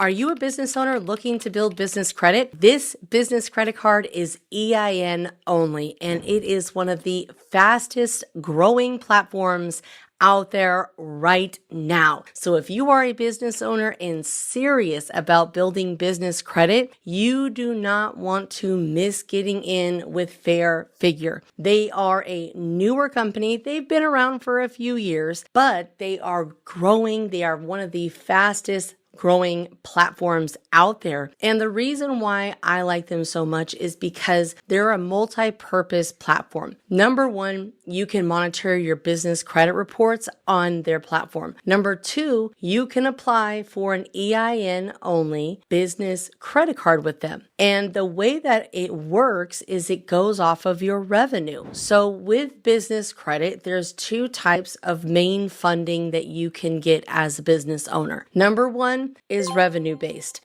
Are you a business owner looking to build business credit? This business credit card is EIN only, and it is one of the fastest growing platforms out there right now. So if you are a business owner and serious about building business credit, you do not want to miss getting in with Fair Figure. They are a newer company. They've been around for a few years, but they are growing. They are one of the fastest growing platforms out there. And the reason why I like them so much is because they're a multi-purpose platform. Number one, you can monitor your business credit reports on their platform. Number two, you can apply for an EIN-only business credit card with them. And the way that it works is it goes off of your revenue. So with business credit, there's two types of main funding that you can get as a business owner. Number one is revenue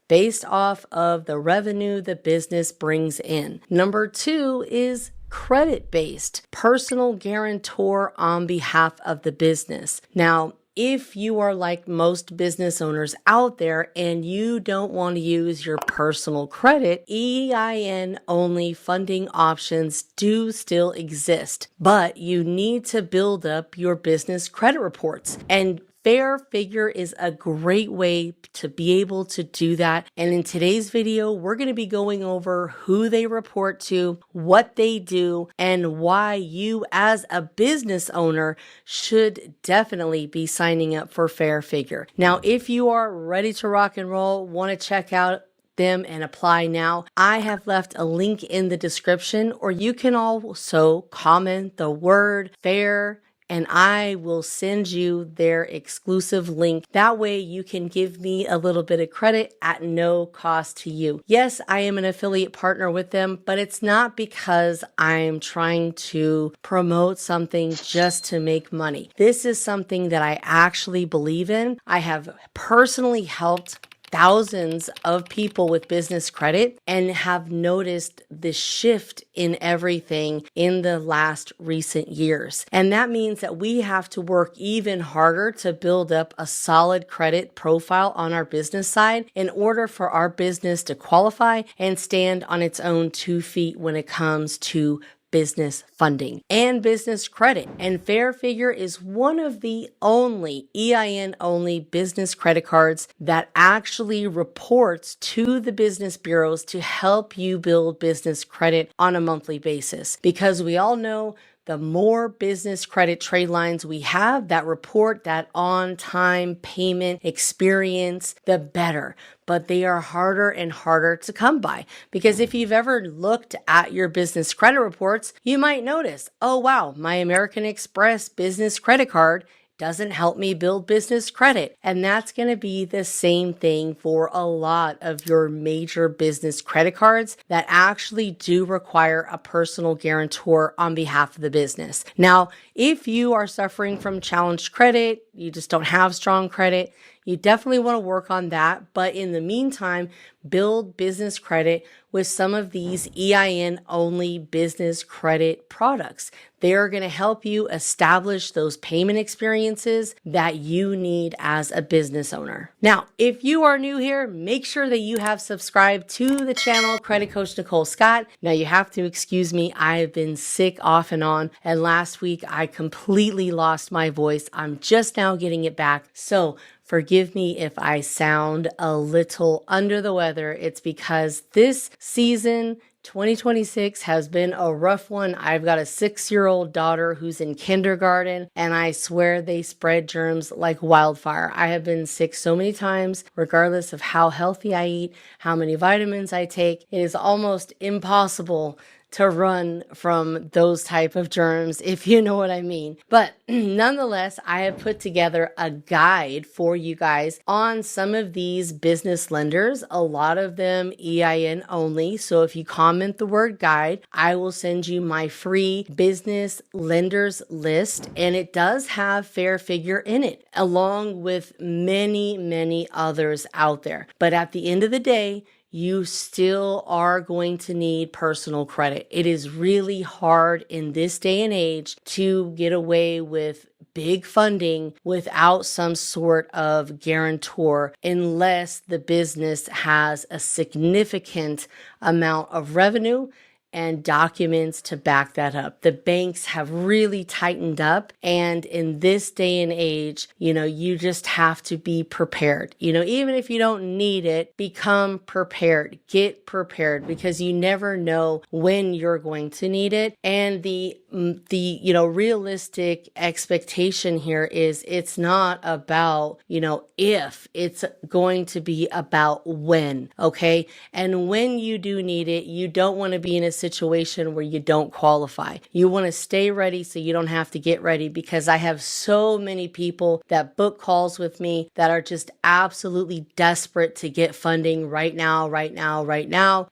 based off of the revenue the business brings in. Number two is credit based, personal guarantor on behalf of the business. Now, if you are like most business owners out there and you don't want to use your personal credit, EIN only funding options do still exist, but you need to build up your business credit reports. And Fair Figure is a great way to be able to do that. And in today's video, we're going to be going over who they report to, what they do, and why you as a business owner should definitely be signing up for Fair Figure. Now, if you are ready to rock and roll, want to check out them and apply now, I have left a link in the description, or you can also comment the word FAIR and I will send you their exclusive link. That way you can give me a little bit of credit at no cost to you. Yes, I am an affiliate partner with them, but it's not because I'm trying to promote something just to make money. This is something that I actually believe in. I have personally helped thousands of people with business credit and have noticed the shift in everything in the last recent years. And that means that we have to work even harder to build up a solid credit profile on our business side in order for our business to qualify and stand on its own 2 feet when it comes to business funding and business credit. And Fair Figure is one of the only EIN-only business credit cards that actually reports to the business bureaus to help you build business credit on a monthly basis. Because we all know the more business credit trade lines we have that report that on-time payment experience, the better. But they are harder and harder to come by. Because if you've ever looked at your business credit reports, you might notice, oh wow, my American Express business credit card doesn't help me build business credit. And that's going to be the same thing for a lot of your major business credit cards that actually do require a personal guarantor on behalf of the business. Now, if you are suffering from challenged credit, you just don't have strong credit, you definitely want to work on that. But in the meantime, build business credit with some of these EIN-only business credit products. They are going to help you establish those payment experiences that you need as a business owner. Now, if you are new here, make sure that you have subscribed to the channel, Credit Coach Nicole Scott. Now, you have to excuse me. I have been sick off and on, and last week I completely lost my voice. I'm just now getting it back. So forgive me if I sound a little under the weather. It's because this season, 2026 has been a rough one. I've got a 6-year-old daughter who's in kindergarten, and I swear they spread germs like wildfire. I have been sick so many times, regardless of how healthy I eat, how many vitamins I take. It is almost impossible to run from those type of germs, if you know what I mean. But nonetheless, I have put together a guide for you guys on some of these business lenders, a lot of them EIN only. So if you comment the word guide, I will send you my free business lenders list. And it does have Fair Figure in it, along with many, many others out there. But at the end of the day, you still are going to need personal credit. It is really hard in this day and age to get away with big funding without some sort of guarantor unless the business has a significant amount of revenue and documents to back that up. The banks have really tightened up. And in this day and age, you just have to be prepared. Even if you don't need it, become prepared, get prepared, because you never know when you're going to need it. And the realistic expectation here is it's not about, if, it's going to be about when, okay? And when you do need it, you don't want to be in a situation where you don't qualify. You want to stay ready so you don't have to get ready, because I have so many people that book calls with me that are just absolutely desperate to get funding right now.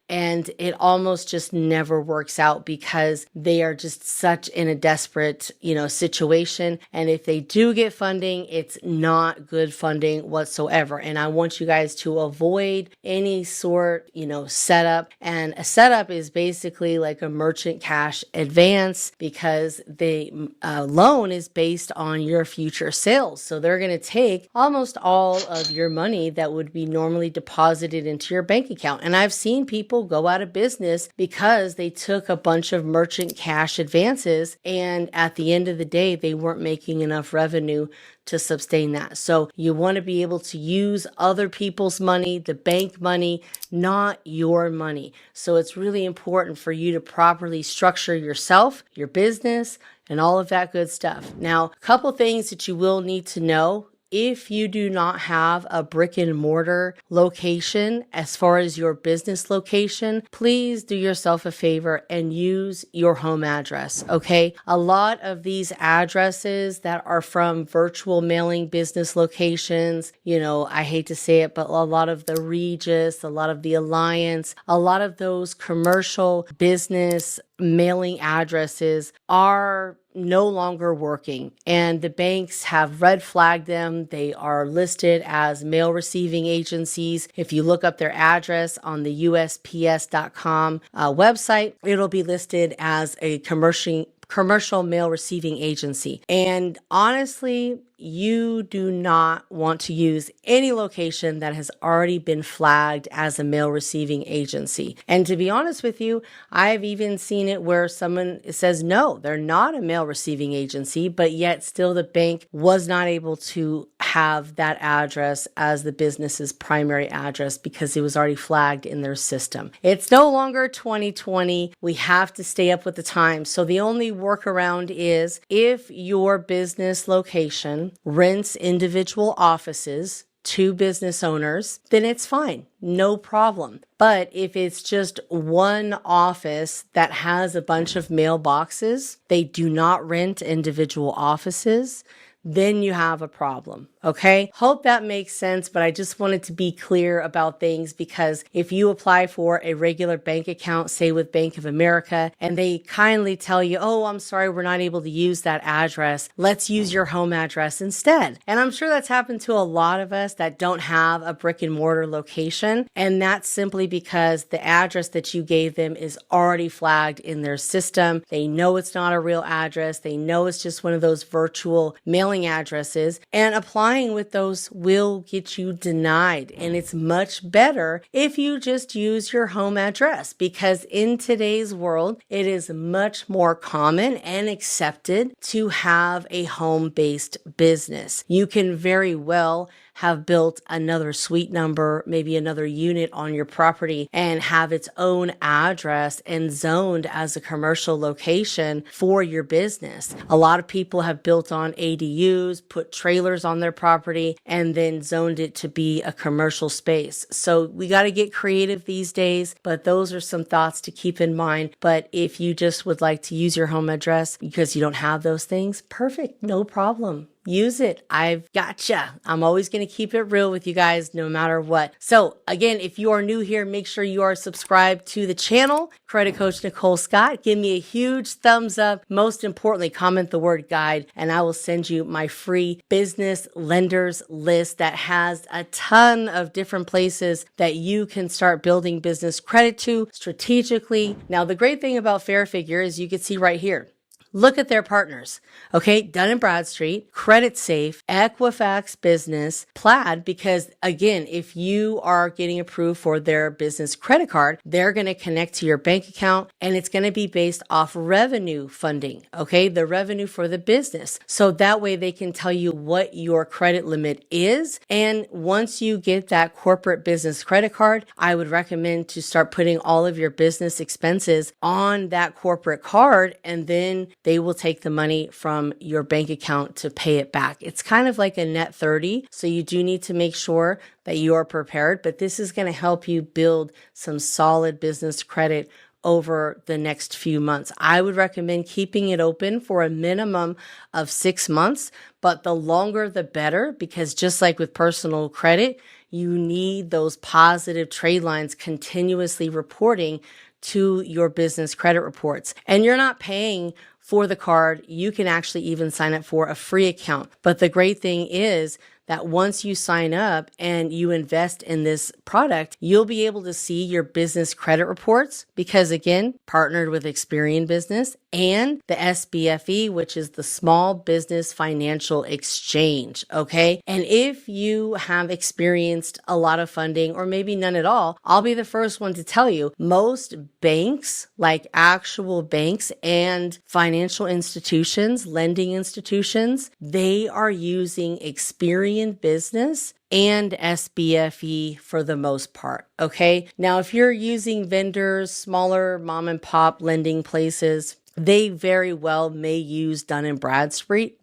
And it almost just never works out because they are just such in a desperate, situation. And if they do get funding, it's not good funding whatsoever. And I want you guys to avoid any sort, setup. And a setup is basically like a merchant cash advance, because the loan is based on your future sales. So they're going to take almost all of your money that would be normally deposited into your bank account. And I've seen people go out of business because they took a bunch of merchant cash advances, and at the end of the day, they weren't making enough revenue to sustain that. So you want to be able to use other people's money, the bank money, not your money. So it's really important for you to properly structure yourself, your business, and all of that good stuff. Now, a couple things that you will need to know. If you do not have a brick and mortar location as far as your business location, please do yourself a favor and use your home address, okay? A lot of these addresses that are from virtual mailing business locations, I hate to say it, but a lot of the Regis, a lot of the Alliance, a lot of those commercial business mailing addresses are no longer working, and the banks have red flagged them. They are listed as mail receiving agencies. If you look up their address on the USPS.com website, it'll be listed as a commercial mail receiving agency. And honestly, you do not want to use any location that has already been flagged as a mail receiving agency. And to be honest with you, I've even seen it where someone says, no, they're not a mail receiving agency, but yet still the bank was not able to have that address as the business's primary address because it was already flagged in their system. It's no longer 2020. We have to stay up with the times. So the only workaround is if your business location rents individual offices to business owners, then it's fine. No problem. But if it's just one office that has a bunch of mailboxes, they do not rent individual offices, then you have a problem. Okay. Hope that makes sense, but I just wanted to be clear about things, because if you apply for a regular bank account, say with Bank of America, and they kindly tell you, oh, I'm sorry, we're not able to use that address. Let's use your home address instead. And I'm sure that's happened to a lot of us that don't have a brick and mortar location. And that's simply because the address that you gave them is already flagged in their system. They know it's not a real address. They know it's just one of those virtual mailing addresses, and applying with those will get you denied. And it's much better if you just use your home address, because in today's world, it is much more common and accepted to have a home-based business. You can very well have built another suite number, maybe another unit on your property, and have its own address and zoned as a commercial location for your business. A lot of people have built on ADUs, put trailers on their property, and then zoned it to be a commercial space. So we got to get creative these days, but those are some thoughts to keep in mind. But if you just would like to use your home address because you don't have those things, perfect, no problem. use it. I've gotcha. I'm always going to keep it real with you guys no matter what. So again, if you are new here, make sure you are subscribed to the channel, Credit Coach Nicole Scott. Give me a huge thumbs up. Most importantly, comment the word guide and I will send you my free business lenders list that has a ton of different places that you can start building business credit to strategically. Now, the great thing about Fair Figure is you can see right here. Look at their partners, okay? Dun & Bradstreet, Credit Safe, Equifax Business, Plaid, because again, if you are getting approved for their business credit card, they're going to connect to your bank account and it's going to be based off revenue funding, okay? The revenue for the business. So that way they can tell you what your credit limit is. And once you get that corporate business credit card, I would recommend to start putting all of your business expenses on that corporate card and then they will take the money from your bank account to pay it back. It's kind of like a net 30. So you do need to make sure that you are prepared, but this is going to help you build some solid business credit over the next few months. I would recommend keeping it open for a minimum of 6 months, but the longer the better, because just like with personal credit, you need those positive trade lines continuously reporting to your business credit reports. And you're not paying for the card. You can actually even sign up for a free account. But the great thing is that once you sign up and you invest in this product, you'll be able to see your business credit reports because again, partnered with Experian Business and the SBFE, which is the Small Business Financial Exchange. Okay. And if you have experienced a lot of funding or maybe none at all, I'll be the first one to tell you most banks, like actual banks and financial institutions, lending institutions, they are using Experian Business and SBFE for the most part. Okay. Now, if you're using vendors, smaller mom and pop lending places, they very well may use Dun & Bradstreet.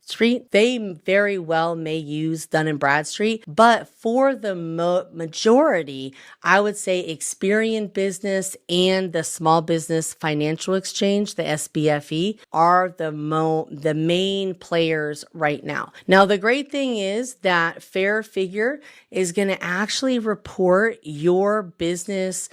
They very well may use Dun & Bradstreet, but for the majority, I would say Experian Business and the Small Business Financial Exchange, the SBFE, are the main players right now. Now, the great thing is that Fair Figure is going to actually report your business,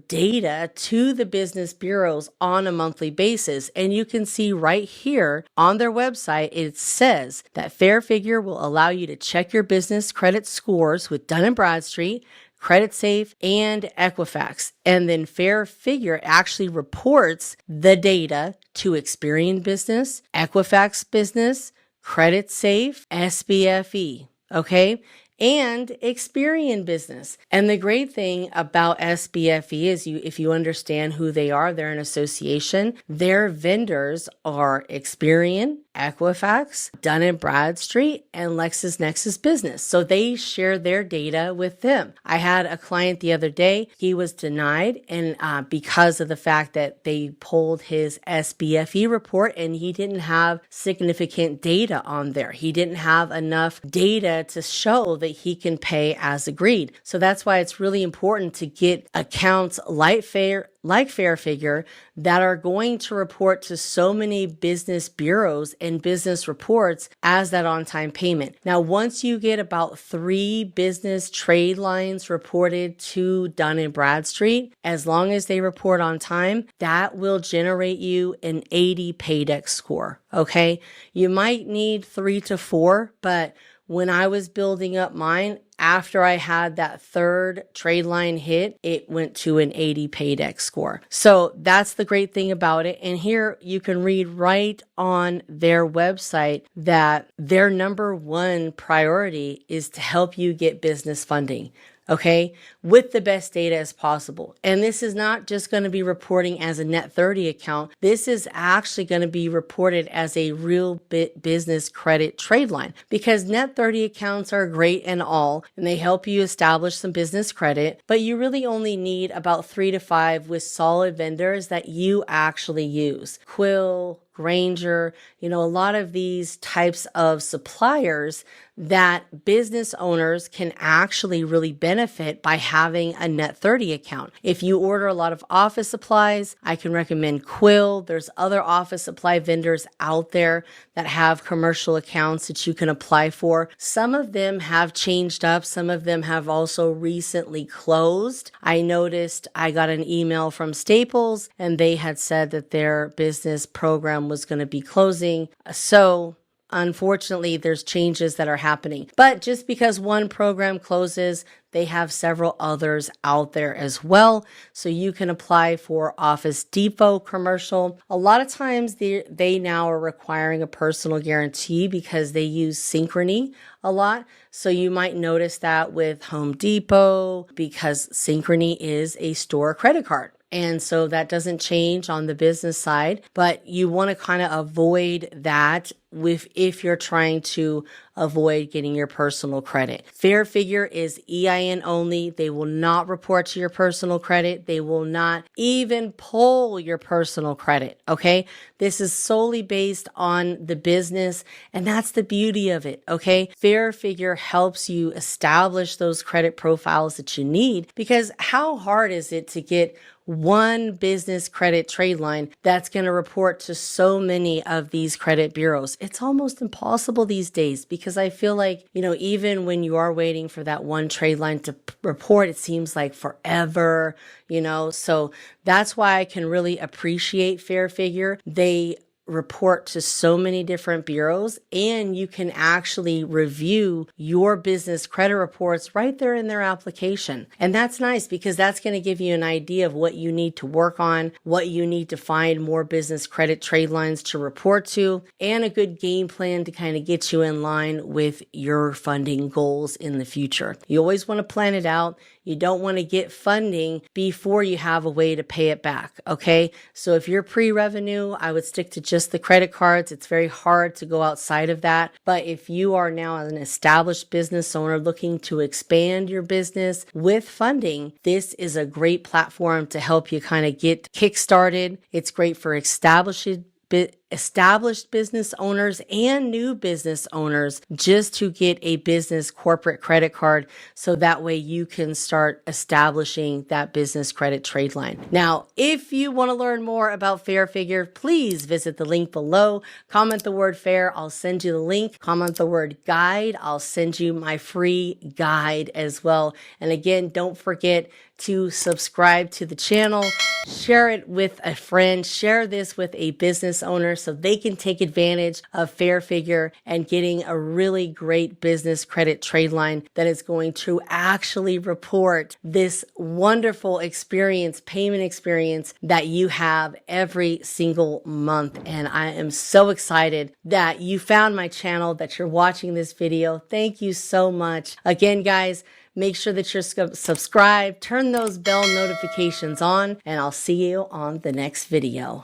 data to the business bureaus on a monthly basis. And you can see right here on their website, it says that Fair Figure will allow you to check your business credit scores with Dun & Bradstreet, Credit Safe, and Equifax. And then Fair Figure actually reports the data to Experian Business, Equifax Business, Credit Safe, SBFE. Okay. And Experian Business. And the great thing about SBFE is if you understand who they are, they're an association. Their vendors are Experian, Equifax, Dun & Bradstreet, and LexisNexis Business. So they share their data with them. I had a client the other day. He was denied and because of the fact that they pulled his SBFE report and he didn't have significant data on there. He didn't have enough data to show that he can pay as agreed. So that's why it's really important to get accounts like Fair Figure that are going to report to so many business bureaus and business reports as that on-time payment. Now, once you get about 3 business trade lines reported to Dun & Bradstreet, as long as they report on time, that will generate you an 80 Paydex score. Okay. You might need 3 to 4, but when I was building up mine, after I had that 3rd trade line hit, it went to an 80 Paydex score. So that's the great thing about it. And here you can read right on their website that their number 1 priority is to help you get business funding. Okay, with the best data as possible. And this is not just going to be reporting as a net 30 account. This is actually going to be reported as a real business credit trade line because net 30 accounts are great and all, and they help you establish some business credit, but you really only need about 3 to 5 with solid vendors that you actually use. Quill, Granger, a lot of these types of suppliers that business owners can actually really benefit by having a Net 30 account. If you order a lot of office supplies, I can recommend Quill. There's other office supply vendors out there that have commercial accounts that you can apply for. Some of them have changed up. Some of them have also recently closed. I noticed I got an email from Staples and they had said that their business program was going to be closing. So unfortunately, there's changes that are happening. But just because one program closes, they have several others out there as well. So you can apply for Office Depot commercial. A lot of times they now are requiring a personal guarantee because they use Synchrony a lot. So you might notice that with Home Depot because Synchrony is a store credit card. And so that doesn't change on the business side, but you want to kind of avoid that if you're trying to avoid getting your personal credit. Fair Figure is EIN only. They will not report to your personal credit. They will not even pull your personal credit. Okay. This is solely based on the business. And that's the beauty of it. Okay. Fair Figure helps you establish those credit profiles that you need, because how hard is it to get one business credit trade line that's going to report to so many of these credit bureaus? It's almost impossible these days, because I feel like, even when you are waiting for that one trade line to report, it seems like forever, so that's why I can really appreciate Fair Figure. They report to so many different bureaus, and you can actually review your business credit reports right there in their application. And that's nice, because that's going to give you an idea of what you need to work on, what you need to find more business credit trade lines to report to, and a good game plan to kind of get you in line with your funding goals in the future. You always want to plan it out. You don't want to get funding before you have a way to pay it back. Okay. So if you're pre-revenue, I would stick to just the credit cards. It's very hard to go outside of that. But if you are now an established business owner looking to expand your business with funding, this is a great platform to help you kind of get kick-started. It's great for established business owners and new business owners just to get a business corporate credit card, so that way you can start establishing that business credit trade line. Now, if you want to learn more about Fair Figure, please visit the link below. Comment the word fair, I'll send you the link. Comment the word guide, I'll send you my free guide as well. And again, don't forget to subscribe to the channel, share it with a friend, share this with a business owner so they can take advantage of Fair Figure and getting a really great business credit trade line that is going to actually report this wonderful experience, payment experience that you have every single month. And I am so excited that you found my channel, that you're watching this video. Thank you so much. Again, guys, make sure that you're subscribed, turn those bell notifications on, and I'll see you on the next video.